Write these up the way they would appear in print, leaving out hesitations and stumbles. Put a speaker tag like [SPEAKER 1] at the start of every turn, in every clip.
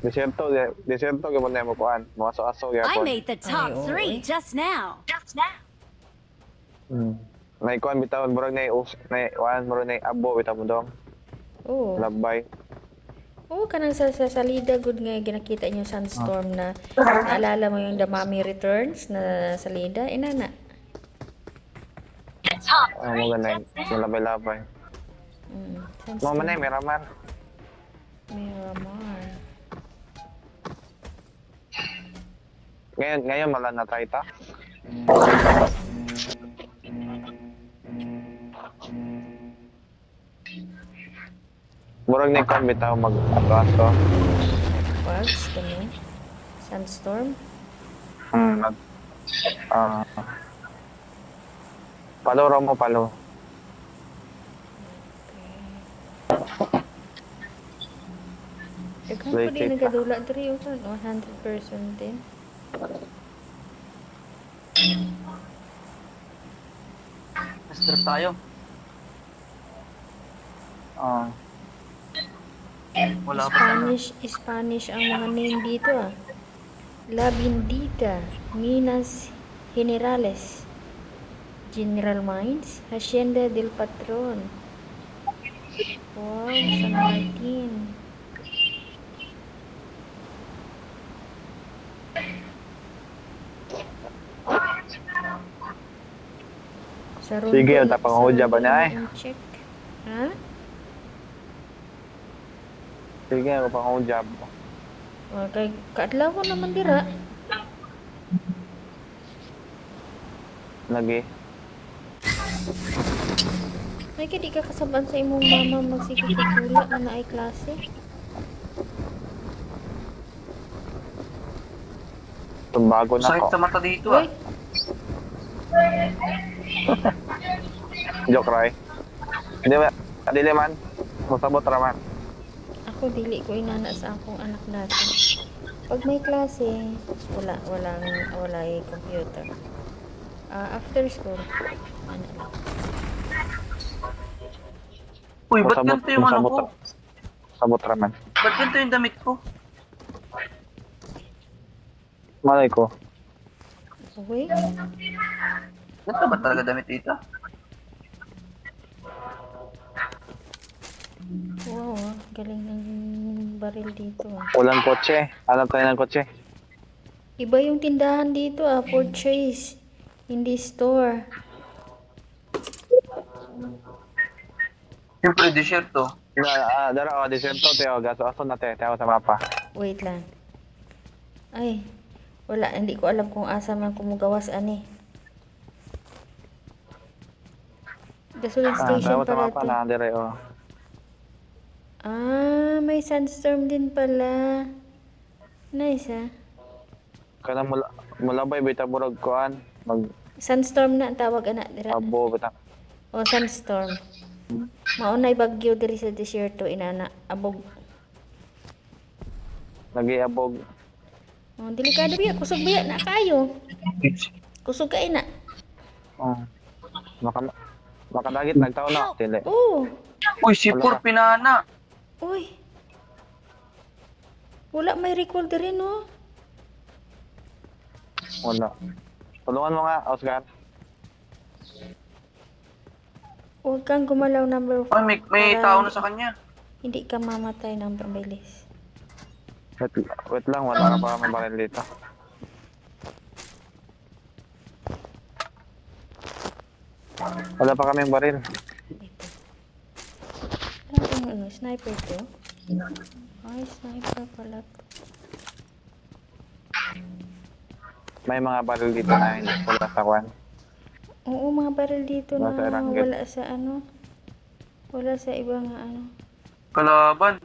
[SPEAKER 1] Desierto, desierto que mo kuan. Mga aso
[SPEAKER 2] I
[SPEAKER 1] gyapon.
[SPEAKER 2] made the top
[SPEAKER 3] Ay, oo,
[SPEAKER 2] three
[SPEAKER 3] eh.
[SPEAKER 2] just now.
[SPEAKER 1] May kuan bitawan murag nay kuan murag nay abo bitaw mo dong.
[SPEAKER 3] Oo.
[SPEAKER 1] Labay.
[SPEAKER 3] Oo, kanang sa salida good nga ginakita niyo sandstorm na naalala mo yung The Mummy Returns na salida, inana.
[SPEAKER 1] Mo ganay, malabay-labay. Mo
[SPEAKER 3] Sandstorm.
[SPEAKER 1] manay may raman.
[SPEAKER 3] Miramar.
[SPEAKER 1] Ngayon mala na tayo ta. Murag nay kuan bitaw mag-aso.
[SPEAKER 3] Bugs, kani. Sandstorm.
[SPEAKER 1] Nag palo raw mo palo.
[SPEAKER 3] Daghan ko
[SPEAKER 1] Like
[SPEAKER 3] din
[SPEAKER 1] it.
[SPEAKER 3] nagadula diri o kan 100% din.
[SPEAKER 4] Master tayo. Wala pa sana.
[SPEAKER 3] Spanish ang mga name dito ah. La Bendita, Minas Generales, General Mines, Hacienda del Patron. Wow, San Martin. Sa
[SPEAKER 1] Sige, tapang-hudya ba niya, eh?
[SPEAKER 3] Check. Ha?
[SPEAKER 1] Sige, ako pa akong job.
[SPEAKER 3] Kay kaadlaw ko naman dira.
[SPEAKER 1] Lagi.
[SPEAKER 3] Ay, di ka kasaban sa imong mama magsikikula na naay klase.
[SPEAKER 1] Tumbago na
[SPEAKER 4] Sakit
[SPEAKER 1] ako.
[SPEAKER 4] sa mata dito
[SPEAKER 3] Uy,
[SPEAKER 4] ah.
[SPEAKER 1] Joke, Ray. Hindi man. Masabot raman.
[SPEAKER 3] ako dili ko inana sa akong anak dati. Pag may klase, wala yung computer. After school, ano lang.
[SPEAKER 4] Uy, ba't ganito yung ano ko?
[SPEAKER 1] Sabot raman.
[SPEAKER 4] Ba't ganito yung damit ko?
[SPEAKER 1] Malay ko.
[SPEAKER 3] Uy,
[SPEAKER 4] Ganito ba talaga damit dito?
[SPEAKER 3] wow, galing ng baril dito.
[SPEAKER 1] Walang kotse. Alam tayo ng kotse.
[SPEAKER 3] Iba yung tindahan dito purchase, hindi store.
[SPEAKER 4] Siyempre, desierto.
[SPEAKER 1] Dara, desierto, Teo. Gaso-aso na, Teo sa mapa.
[SPEAKER 3] Wait lang. Ay, wala, hindi ko alam kung asa man kumugawas ani. Gasoline station
[SPEAKER 1] Teo sa
[SPEAKER 3] pala
[SPEAKER 1] mapa
[SPEAKER 3] to.
[SPEAKER 1] na, dire, oh.
[SPEAKER 3] May sandstorm din pala. Nice
[SPEAKER 1] Kana mulabay, bita murag kuan.
[SPEAKER 3] Sandstorm na ang tawag anak dira.
[SPEAKER 1] Mag-abo, bita.
[SPEAKER 3] O sandstorm. Maunay bagyo diri sa desierto inana abog.
[SPEAKER 1] Nag-iabog.
[SPEAKER 3] Delikado biya kusog biya na kayo. Kusog kay na.
[SPEAKER 1] Oh. Makadagit, nagtao na. Tili.
[SPEAKER 3] Oh,
[SPEAKER 4] Uy, sipur pinana.
[SPEAKER 3] uy. Wala may recall diri no.
[SPEAKER 1] Wala. Tulungan mo nga, Oscar.
[SPEAKER 3] Huwag kang gumalaw number 4.
[SPEAKER 4] Uy, may tao na sa kanya.
[SPEAKER 3] Hindi ka mamatay ng pabilis.
[SPEAKER 1] Wait lang, wala ka pa kami baril dito. Wala pa kaming baril.
[SPEAKER 3] Ano, sniper to? Ay, sniper pala to.
[SPEAKER 1] May mga baril dito na hindi wala sa kwan.
[SPEAKER 3] Oo, mga baril dito na
[SPEAKER 1] Nasa Ranggit.
[SPEAKER 3] wala sa ano. Wala sa ibang ano.
[SPEAKER 4] Kalaban.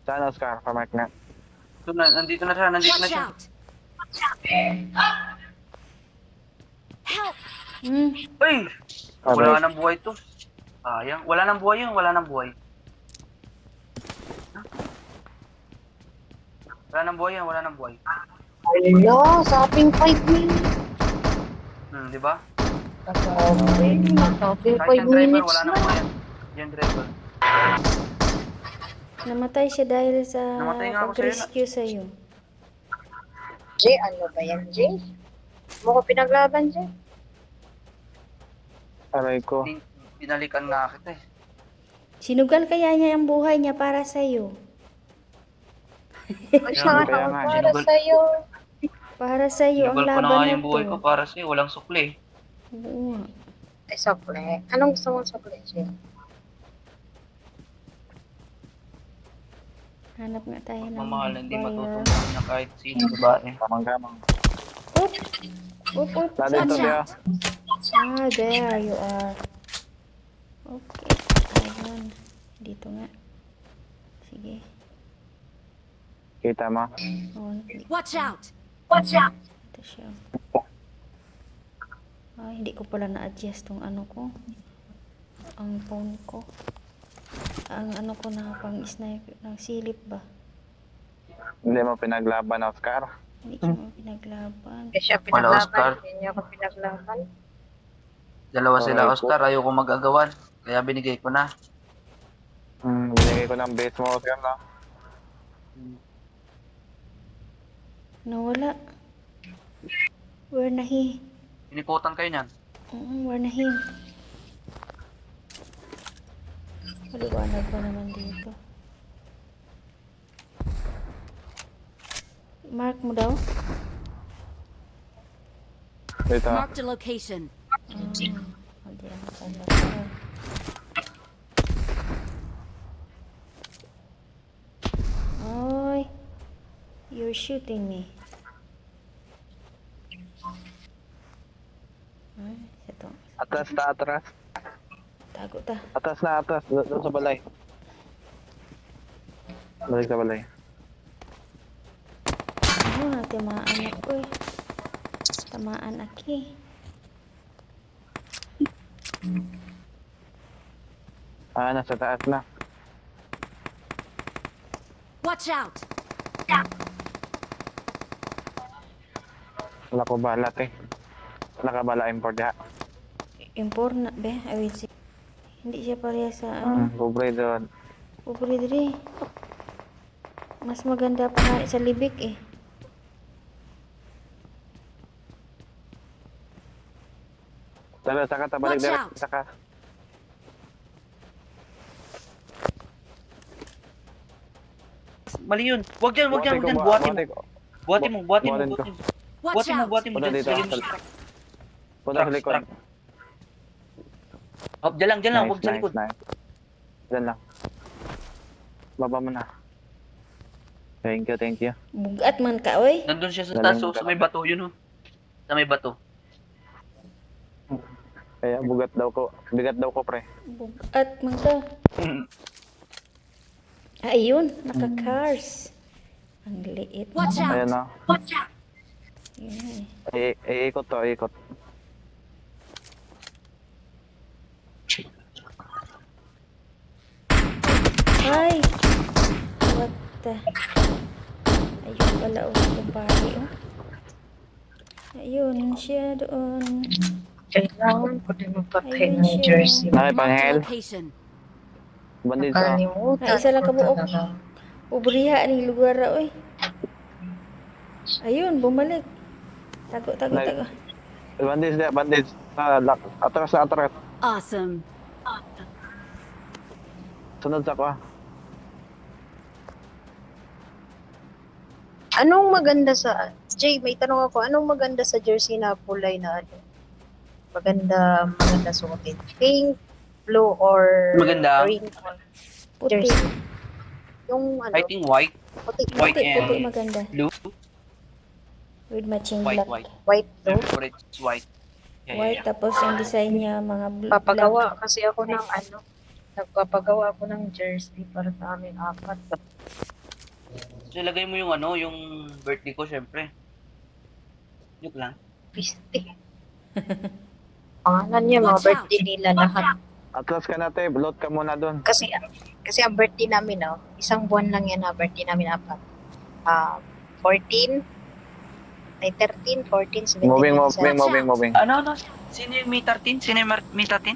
[SPEAKER 1] Saan, Oscar? Pamark na.
[SPEAKER 4] Ito na, nandito na siya, nandito na
[SPEAKER 2] Watch
[SPEAKER 4] siya.
[SPEAKER 2] out! Help!
[SPEAKER 4] Uy!
[SPEAKER 1] Okay.
[SPEAKER 4] Wala nang buhay to. Sayang. Wala nang buhay yun, wala nang buhay. Wala nang buhay yan, wala nang buhay.
[SPEAKER 5] Ala, saping 5 minutes.
[SPEAKER 4] Di ba?
[SPEAKER 5] Saping
[SPEAKER 4] Kahit
[SPEAKER 5] 5
[SPEAKER 4] yung driver,
[SPEAKER 5] minutes
[SPEAKER 4] wala nang
[SPEAKER 5] na.
[SPEAKER 4] buhay yan. Yung driver.
[SPEAKER 3] Namatay siya dahil sa
[SPEAKER 4] Namatay nga ako sa'yo,
[SPEAKER 3] pag-rescue sa'yo.
[SPEAKER 5] Jay, ano ba yan, Jay? Mo ko pinaglaban, Jay?
[SPEAKER 1] Aray ko.
[SPEAKER 4] Pinalikan nga kita eh.
[SPEAKER 3] Sinugal kaya niya ang buhay niya para sa'yo.
[SPEAKER 5] Ay, sana
[SPEAKER 1] kaya
[SPEAKER 5] ako
[SPEAKER 1] nga,
[SPEAKER 5] para
[SPEAKER 4] sinugol.
[SPEAKER 5] sa'yo.
[SPEAKER 3] Para sa'yo ang
[SPEAKER 4] Sinugol ko na
[SPEAKER 3] laban
[SPEAKER 4] nga
[SPEAKER 3] na
[SPEAKER 4] yung buhay ko
[SPEAKER 3] to.
[SPEAKER 4] para sa'yo. Walang sukli.
[SPEAKER 3] Oo nga.
[SPEAKER 5] Ay, sokle. Anong gusto mong sokle, Jay?
[SPEAKER 3] Hanap nga tayo ng
[SPEAKER 4] Mamahal, hindi
[SPEAKER 3] buyer.
[SPEAKER 4] matutumbahan na kahit sino babae.
[SPEAKER 1] Kamang-kamang.
[SPEAKER 3] Oop! Oop, oop.
[SPEAKER 1] Nandito
[SPEAKER 2] Watch
[SPEAKER 1] siya.
[SPEAKER 2] out.
[SPEAKER 3] Ah, there you are. Okay. Ayun. Dito nga. Sige.
[SPEAKER 1] Kita mo.
[SPEAKER 3] Oh,
[SPEAKER 2] Watch out.
[SPEAKER 3] ito siya. Ay, hindi ko pala na-adjust tong ano ko. Ang phone ko. Ang ano ko na pang sniper. Ng silip ba?
[SPEAKER 1] Hindi mo pinaglaban, Oscar.
[SPEAKER 3] Hindi ko pinaglaban.
[SPEAKER 5] Kasi siya
[SPEAKER 4] Wala, Oscar.
[SPEAKER 5] pinaglaban. Hindi niya ako pinaglaban.
[SPEAKER 4] Dalawa sila,
[SPEAKER 1] Aray ko.
[SPEAKER 4] Oscar. Ayoko mag-agawan. Kaya binigay ko na.
[SPEAKER 1] Binigay ko ng base mo, Oscar, no?
[SPEAKER 3] Nawala. Where na he?
[SPEAKER 4] Pinikutan kayo niyan.
[SPEAKER 3] Where na him? Maliwanag pa naman dito. Mark mo daw?
[SPEAKER 1] Dito.
[SPEAKER 2] Marked a location.
[SPEAKER 3] Hindi ako pala to. Oy, you're shooting me. Ito.
[SPEAKER 1] Atras na, atras.
[SPEAKER 3] Tago ta.
[SPEAKER 1] Atras na, atras. Doon sa balay. Balik sa balay.
[SPEAKER 3] Ano, tamaan ako eh. Tamaan aki.
[SPEAKER 1] Nasa taas na.
[SPEAKER 2] Watch out.
[SPEAKER 1] Wala ko balat eh. Wala ka bala import ha.
[SPEAKER 3] Import na, be? I will see. Hindi siya pareha sa ano.
[SPEAKER 1] Pobre doon.
[SPEAKER 3] Pobre diri. Mas maganda pa nga sa libik eh.
[SPEAKER 1] Tara, saka tabalik
[SPEAKER 2] Watch
[SPEAKER 1] direct.
[SPEAKER 2] out.
[SPEAKER 1] Saka.
[SPEAKER 4] Mali yun. Huwag dyan, huwag dyan, huwag dyan. Buhatin mo. Buhatin mo, buhatin mo,
[SPEAKER 1] Buhatin ko.
[SPEAKER 4] buhatin mo.
[SPEAKER 2] Watch
[SPEAKER 4] Buhatin mo,
[SPEAKER 2] out.
[SPEAKER 4] buhatin mo.
[SPEAKER 1] Punta
[SPEAKER 4] Dyan,
[SPEAKER 1] dito.
[SPEAKER 4] lagyan mo sa truck.
[SPEAKER 1] Punta sa
[SPEAKER 4] Truck,
[SPEAKER 1] likod.
[SPEAKER 4] truck. Hop, dyan lang, huwag sa likod.
[SPEAKER 1] Nice. Diyan lang. Baba mo na. Thank you, thank you.
[SPEAKER 3] Bugat man ka, oy.
[SPEAKER 4] Nandun siya sa
[SPEAKER 1] Galing
[SPEAKER 4] taas, oh,
[SPEAKER 1] ka.
[SPEAKER 4] sa may bato, yun oh. Sa may bato.
[SPEAKER 1] Kaya bigat daw ko pre.
[SPEAKER 3] Bugat man ka. Ayun, naka-cars. Ang liit.
[SPEAKER 2] Watch out.
[SPEAKER 1] Ayan na.
[SPEAKER 3] Yun
[SPEAKER 1] Iikot to, iikot.
[SPEAKER 3] Ay! What the? Ayun pala, oh. Kumpari, oh. Ayun siya doon.
[SPEAKER 5] Kailangan ko din magpatay
[SPEAKER 3] Ayun
[SPEAKER 5] ng
[SPEAKER 3] siya.
[SPEAKER 5] jersey.
[SPEAKER 1] Nakay
[SPEAKER 2] Marked a
[SPEAKER 1] panghel.
[SPEAKER 2] location.
[SPEAKER 1] Bandit sa.
[SPEAKER 5] Nakalimutan
[SPEAKER 3] Ay, isa lang
[SPEAKER 5] ko
[SPEAKER 3] kabuok.
[SPEAKER 5] talaga.
[SPEAKER 3] Pobriha ni lugar ra, oy. Ayun, bumalik. Tago.
[SPEAKER 1] Bandit siya, bandit. Atras na, atras.
[SPEAKER 2] Awesome.
[SPEAKER 1] Sunod sa ko ah.
[SPEAKER 5] Anong maganda sa... Jay, may tanong ako. Anong maganda sa jersey na kulay na ano? Maganda suotin. Pink, blue, or
[SPEAKER 4] Maganda.
[SPEAKER 5] green?
[SPEAKER 3] Puti.
[SPEAKER 5] Jersey. Yung ano?
[SPEAKER 4] I think white,
[SPEAKER 5] Puti.
[SPEAKER 4] white
[SPEAKER 3] Puti
[SPEAKER 4] and
[SPEAKER 3] maganda.
[SPEAKER 4] blue.
[SPEAKER 3] With matching
[SPEAKER 4] White,
[SPEAKER 3] black.
[SPEAKER 4] white.
[SPEAKER 5] White, blue.
[SPEAKER 4] Favorite is white. Yeah,
[SPEAKER 3] White,
[SPEAKER 4] yeah, yeah.
[SPEAKER 3] tapos ang design niya mga black.
[SPEAKER 5] Papagawa kasi ako ng ano. Nagpapagawa ako ng jersey para sa amin apat.
[SPEAKER 4] So, ilagay mo yung ano, yung birthday ko, syempre. Joke lang.
[SPEAKER 5] Piste. Pangalan niya, mga
[SPEAKER 2] Watch out.
[SPEAKER 5] birthday nila lahat.
[SPEAKER 1] Atras ka na te, load ka muna doon.
[SPEAKER 5] Kasi ang birthday namin, no, isang buwan lang yan na birthday namin apat. 14, ay 13, 14, 17,
[SPEAKER 1] Moving.
[SPEAKER 4] Ano? Sino yung May 13? Sino yung May 13?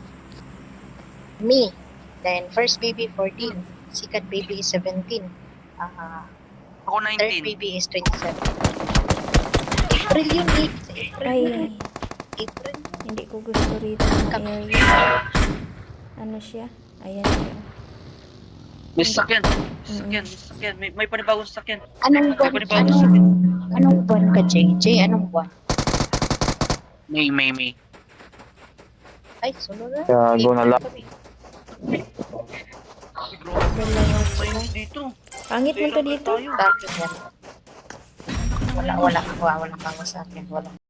[SPEAKER 5] Me. Then, first baby, 14. Second baby is 17.
[SPEAKER 4] Ako
[SPEAKER 5] Third
[SPEAKER 4] 19.
[SPEAKER 5] baby is 27. April yun, eh. Sa April
[SPEAKER 3] Ay,
[SPEAKER 5] yun. April.
[SPEAKER 3] hindi ko gusto rito ng area. Ano siya? Ayan siya.
[SPEAKER 4] May sasakyan. May sasakyan. May panibagong sasakyan.
[SPEAKER 5] Anong buwan?
[SPEAKER 4] May panibagong sasakyan.
[SPEAKER 5] Anong buwan ka, JJ? Anong buwan?
[SPEAKER 4] May.
[SPEAKER 5] Ay, sunod na.
[SPEAKER 1] Kaya go na lang.
[SPEAKER 5] Kami.
[SPEAKER 4] May dito.
[SPEAKER 3] Pangit mo to dito.
[SPEAKER 4] Tayo.
[SPEAKER 5] Bakit yan? Wala kang sa akin. Wala.